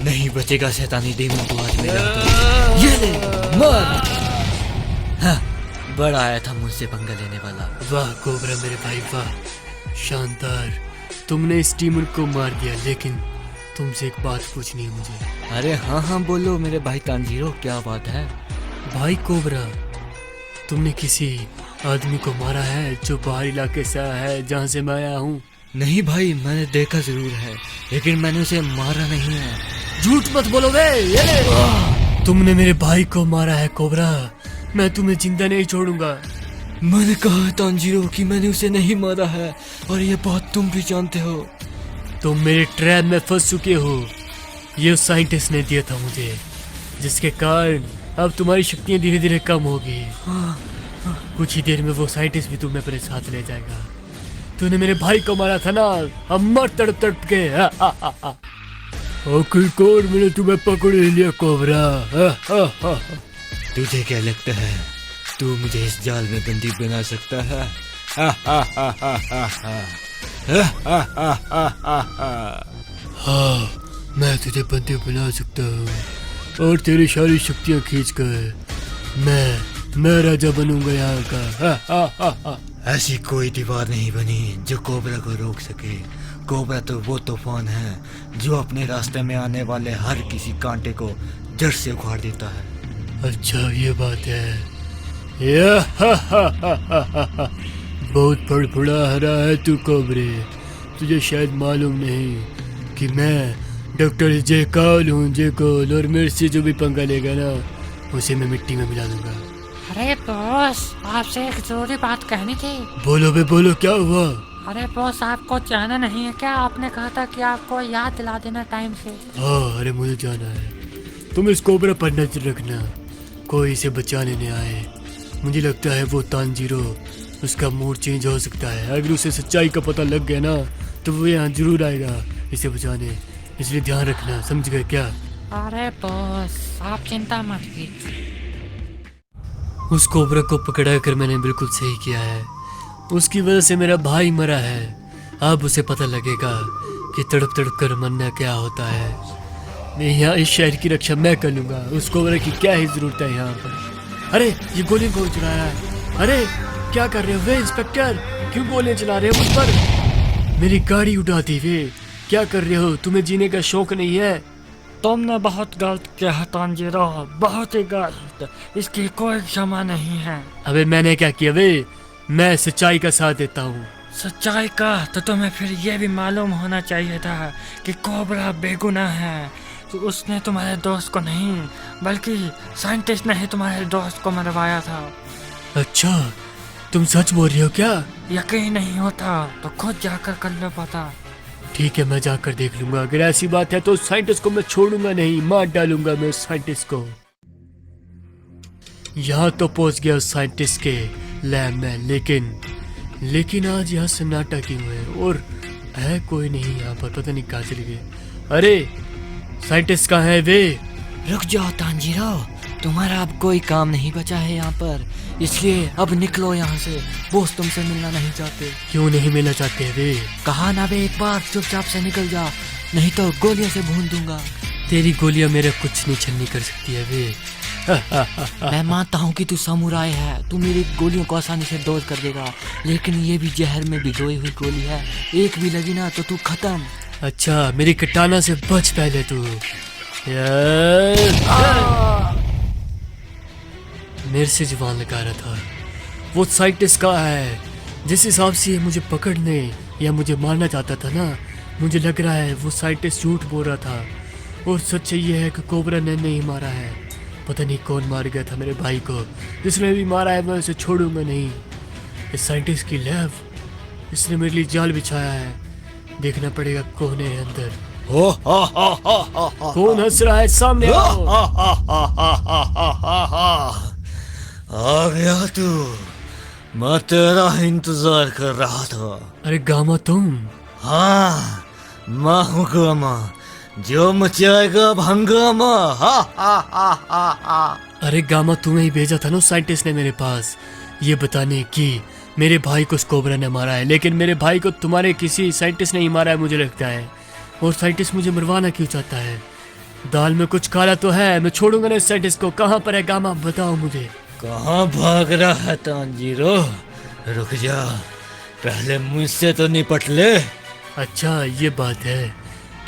नहीं बचेगा शैतानी डेमन, तू आज मेरा तो ये ले मर। हाँ, बड़ा आया था मुझसे पंगा लेने वाला। वाह कोबरा मेरे भाई वाह, शानदार। तुमने इस डीमन को मार दिया, लेकिन तुमसे एक बात पूछनी है मुझे। अरे हाँ बोलो मेरे भाई तानजीरो, क्या बात है? भाई कोबरा, तुमने किसी आदमी को मारा है जो बाहरी इलाके से आया है, जहाँ से मैं आया हूँ? नहीं भाई, मैंने देखा जरूर है, लेकिन मैंने उसे मारा नहीं है। झूठ मत बोलो बे, ये ले। तुमने मेरे भाई को मारा है कोबरा, मैं तुम्हें जिंदा नहीं छोड़ूंगा। मैंने कहा है तानजीरो कि मैंने उसे नहीं मारा है, और ये बात तुम भी जानते हो। तुम मेरे ट्रैप में फंस चुके हो। ये उस साइंटिस्ट ने दिया था मुझे, जिसके कारण अब तुम्हारी शक्तियाँ धीरे धीरे कम होगी। कुछ ही देर में वो साइंटिस्ट भी तुम्हें अपने साथ ले जाएगा। तूने मेरे भाई को मारा था ना, हम मर तड़प तड़प के। आखिरकार मैंने तुम्हें पकड़ लिया कोबरा। तुझे क्या लगता है तू मुझे इस जाल में बंदी बना सकता है? हाँ, मैं तुझे बंदी बना सकता हूँ, और तेरी सारी शक्तियाँ खींचकर मैं राजा बनूंगा यहाँ का। ऐसी कोई दीवार नहीं बनी जो कोबरा को रोक सके। कोबरा तो वो तूफान है जो अपने रास्ते में आने वाले हर किसी कांटे को जड़ से उखाड़ देता है। अच्छा ये बात है। बहुत फड़फड़ा हरा है तू कोबरे। तुझे शायद मालूम नहीं कि मैं डॉक्टर जेकॉल हूँ, जेकॉल, और मेरे से जो भी पंगा लेगा ना, उसे मैं मिट्टी में मिला दूंगा। अरे बॉस, आपसे एक जरूरी बात कहनी थी। बोलो बे बोलो, क्या हुआ? अरे बॉस, आपको जाना नहीं है क्या? आपने कहा था कि आपको याद दिला देना टाइम से। हाँ, अरे मुझे जाना है। तुम इस कोबरा पर नजर रखना, कोई इसे बचाने नहीं आए। मुझे लगता है वो तानजीरो, उसका मूड चेंज हो सकता है। अगर उसे सच्चाई का पता लग गया ना, तो वो यहाँ जरूर आएगा इसे बचाने, इसलिए ध्यान रखना, समझ गए क्या? अरे बॉस, आप चिंता मत कीजिए। उस कोबरा को पकड़ा कर मैंने बिल्कुल सही किया है। उसकी वजह से मेरा भाई मरा है। अब उसे पता लगेगा कि तड़प तड़प कर मरना क्या होता है। मैं यहाँ इस शहर की रक्षा मैं कर लूंगा। उस कोबरा की क्या ही जरूरत है यहाँ पर। अरे ये गोली कौन चला रहा है? अरे क्या कर रहे हो वे इंस्पेक्टर? क्यों गोलियां चला रहे हो मुझ पर? मेरी गाड़ी उड़ा दी वे। क्या कर रहे हो? तुम्हें जीने का शौक नहीं है? तुमने बहुत गलत किया है तानजीरो, बहुत ही गलत। इसकी कोई क्षमा नहीं है। अबे मैंने क्या किया वे? मैं सच्चाई का साथ देता हूँ। सच्चाई का तो तुम्हें फिर ये भी मालूम होना चाहिए था कि कोबरा बेगुनाह है। तो उसने तुम्हारे दोस्त को नहीं, बल्कि साइंटिस्ट ने ही तुम्हारे दोस्त को मरवाया था। अच्छा, तुम सच बोल रहे हो क्या? यकीन नहीं होता तो खुद जाकर कर लो पता। ठीक है, मैं जाकर देख लूंगा। अगर ऐसी बात है तो साइंटिस्ट को मैं छोड़ूंगा नहीं, मार डालूंगा मैं उस साइंटिस्ट को। यहाँ तो पहुंच गया उस साइंटिस्ट के लैब में, लेकिन आज यहाँ सन्नाटा क्यों है? और है कोई नहीं यहाँ पर, पता नहीं कहाँ चले गए। अरे साइंटिस्ट कहाँ है वे? रुक जाओ तानजीरो, तुम्हारा अब कोई काम नहीं बचा है यहाँ पर, इसलिए अब निकलो यहाँ से। बॉस तुमसे मिलना नहीं चाहते। क्यों नहीं मिलना चाहते वे? कहा ना बे एक बार, चुपचाप से निकल जा, नहीं तो गोलियों से भून दूंगा। तेरी गोलियां मेरा कुछ नहीं छन्नी कर सकती है वे। मैं मानता हूँ कि तू समुराई है, तू मेरी गोलियों को आसानी से डोज कर देगा, लेकिन ये भी जहर में भिगोई हुई गोली है, एक भी लगी ना तो तू खत्म। अच्छा, मेरी कटाना से बच पहले तू। मेरे से जुबान लगा रहा था। वो साइंटिस्ट का है, जिस हिसाब से मुझे पकड़ने या मुझे मारना चाहता था ना, मुझे लग रहा है वो साइंटिस्ट झूठ बोल रहा था। और सच ये है कि कोबरा ने नहीं मारा है। पता नहीं कौन मार गया था मेरे भाई को। जिसने भी मारा है मैं उसे छोड़ूंगा नहीं। इस साइंटिस्ट की लैब, इसने मेरे लिए जाल बिछाया है। देखना पड़ेगा कौन है अंदर। कौन हंस रहा है? सामने आओ। आ गया तू, मैं तेरा इंतजार कर रहा था। अरे गामा तुम? हाँ, मैं हूँ गामा, जो मचाएगा अब हंगामा। अरे गामा, तुम्हें ही भेजा था ना साइंटिस्ट ने मेरे पास, ये बताने कि मेरे भाई को कोबरा ने मारा है। लेकिन मेरे भाई को तुम्हारे किसी साइंटिस्ट ने ही मारा है मुझे लगता है। और साइंटिस्ट मुझे मरवाना क्यों चाहता है? दाल में कुछ काला तो है, मैं छोड़ूंगा ना इस साइंटिस्ट को। कहाँ पर है गामा, बताओ मुझे। कहाँ भाग रहा है तांजीरो? रुक जा, पहले मुझसे तो निपट ले। अच्छा ये बात है,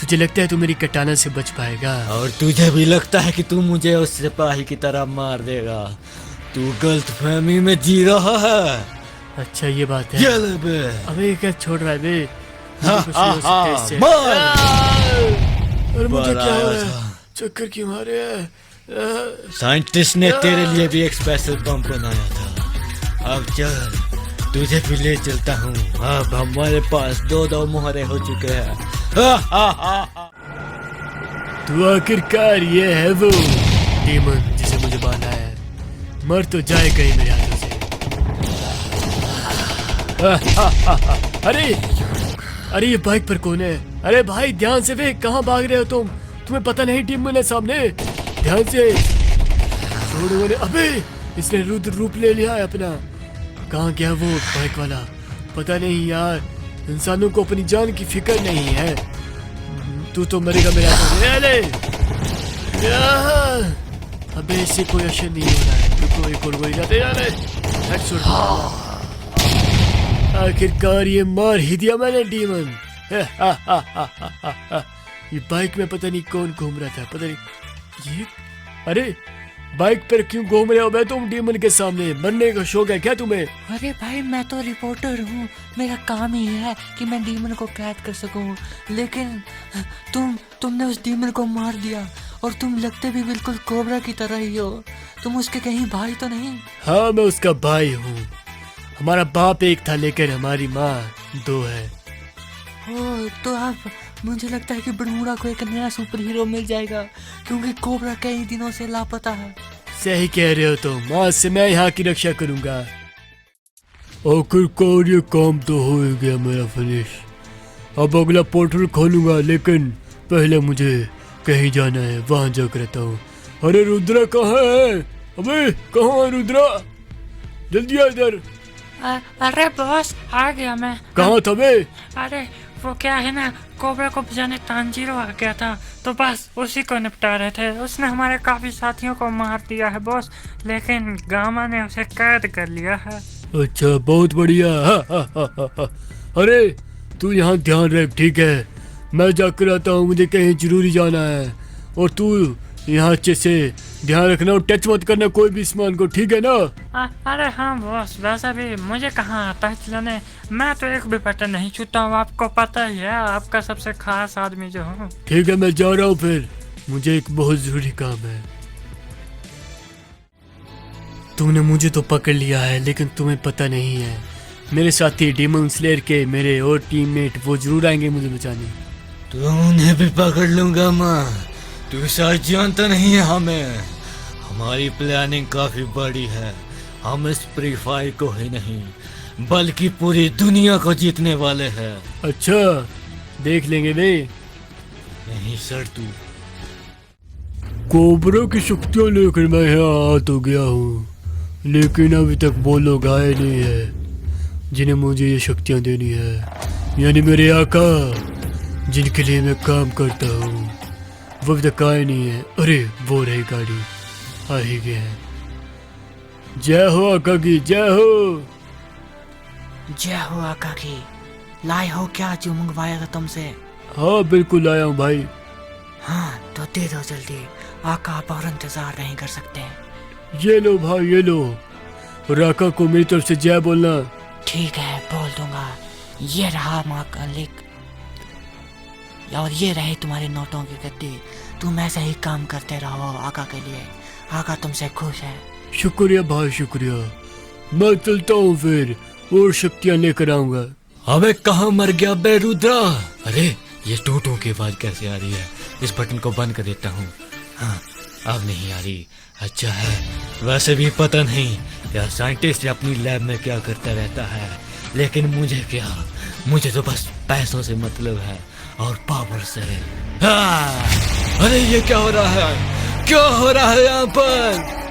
तुझे लगता है तू मेरी कटाना से बच पाएगा? और तुझे भी लगता है कि तू मुझे उस सिपाही की तरह मार देगा? तू गलतफहमी में जी रहा है। अच्छा ये बात है। ये ले बे। अबे क्या छोड़ रहा है बे? हाँ, मुझे कुछ नहीं हो सकता इससे। मार। और मुझे क्या हो रहा है? था। चक्कर क्यों मारे हैं? साइंटिस्ट ने तेरे लिए भी एक स्पेशल बम बनाया था। अब चल, तुझे भी ले चलता हूँ। अब हमारे पास 2-2 मोहरे हो चुके हैं। तो आखिरकार ये है वो डीमन जिसे मुझे बांधा है। मर तो जाएगा ही मेरे हाथों से। अरे ये बाइक पर कौन है? अरे भाई ध्यान से वे, कहाँ भाग रहे हो तुम? तुम्हें पता नहीं डीमन है सामने? ध्यान से छोड़ो। अबे इसने रुद्र रूप ले लिया है अपना। कहाँ गया वो बाइक वाला? पता नहीं यार, इंसानों को अपनी जान की फिक्र नहीं है। तू तो मरेगा मेरा। अबे इससे कोई असर नहीं हो रहा है। रुको एक और गोली जाते जा रहे। आखिरकार ये मार ही दिया मैंने डीमन। ये बाइक में पता नहीं कौन घूम रहा था, पता नहीं ये। अरे बाइक पर क्यों घूम रहे हो बे तुम डीमन के सामने? मरने का शौक है क्या तुम्हें? अरे भाई मैं तो रिपोर्टर हूँ, मेरा काम ही है कि मैं डीमन को कैद कर सकूँ। लेकिन तुमने उस डीमन को मार दिया और तुम लगते भी बिल्कुल कोबरा की तरह ही हो। तुम उसके कहीं भाई तो नहीं? हाँ मैं उसका भाई हूँ। हमारा बाप एक था लेकिन हमारी माँ 2 है। ओ तो अब मुझे लगता है कि बरमूडा को एक नया सुपर हीरो मिल जाएगा, क्योंकि कोबरा कई दिनों से लापता है। सही कह रहे हो तुम। आज से मैं यहाँ की रक्षा करूंगा। आखिरकार ये काम तो हो ही गया मेरा फिनिश। अब अगला पोर्टल खोलूंगा, लेकिन पहले मुझे कहीं जाना है, वहां जाकर रहता हूँ। अरे रुद्रा कहाँ है? अबे कहाँ है रुद्रा? जल्दी आ इधर। अरे बॉस आ गया मैं। कहाँ था बे? अरे वो क्या है ना, कोबरा को बचाने तांजीरो आ गया था, तो बस उसी को निपटा रहे थे। उसने हमारे काफी साथियों को मार दिया है बॉस, लेकिन गामा ने उसे कैद कर लिया है। अच्छा बहुत बढ़िया। अरे तू यहाँ ध्यान रख, ठीक है? मैं जाकर आता हूँ, मुझे कहीं जरूरी जाना है। और तू यहाँ अच्छे से ध्यान रखना और टच मत करना कोई भी सामान को, ठीक है ना? अरे हाँ बॉस, वैसे भी मुझे कहाँ आता है चलाने, मैं तो एक भी बटन नहीं छूता हूँ, आपको पता ही है, आपका सबसे खास आदमी जो हूँ। ठीक है मैं जा रहा हूँ, फिर मुझे एक बहुत जरूरी काम है। तुमने मुझे तो पकड़ लिया है, लेकिन तुम्हें पता नहीं है मेरे साथी डीमन स्लेयर के मेरे और टीममेट वो जरूर आएंगे मुझे बचाने। तो उन्हें भी पकड़ लूंगा माँ। तू शायद जानता नहीं है, हमारी प्लानिंग काफी बड़ी है। हम इस फ्री फायर को ही नहीं बल्कि पूरी दुनिया को जीतने वाले हैं। अच्छा देख लेंगे बे। नहीं सर, तू कोबरा की शक्तियाँ लेकर मैं यहाँ आ तो गया हूँ, लेकिन अभी तक वो लोग आए नहीं है जिन्हें मुझे ये शक्तियाँ देनी है, यानी मेरे आका जिनके लिए मैं काम करता हूँ, वो अभी तक आए नहीं है। अरे वो रही गाड़ी, आ ही गए हैं। जय हो आका की, जय हो। जय हो आका की। लाए हो क्या जो मंगवाया था तुमसे? हाँ बिल्कुल आया हूँ भाई। हाँ तो दे दो जल्दी, आका आप और इंतजार नहीं कर सकते। ये लो भाई ये लो, और आका को मेरी तरफ से जय बोलना। ठीक है बोल दूंगा। ये रहा मालिक, और ये रहे तुम्हारे नोटों की गद्दी। तुम ऐसे ही काम करते रहो आका के लिए, आका तुमसे खुश है। शुक्रिया भाई शुक्रिया, मैं चलता हूँ फिर और शक्तियाँ लेकर आऊंगा। अबे कहाँ मर गया बे रुद्रा? अरे ये टूटों की आवाज कैसे आ रही है? इस बटन को बंद कर देता हूँ। हाँ अब नहीं आ रही। अच्छा है, वैसे भी पता नहीं यार साइंटिस्ट अपनी लैब में क्या करता रहता है, लेकिन मुझे क्या, मुझे तो बस पैसों से मतलब है और पावर से। हाँ! अरे ये क्या हो रहा है? क्या हो रहा है यहाँ पर?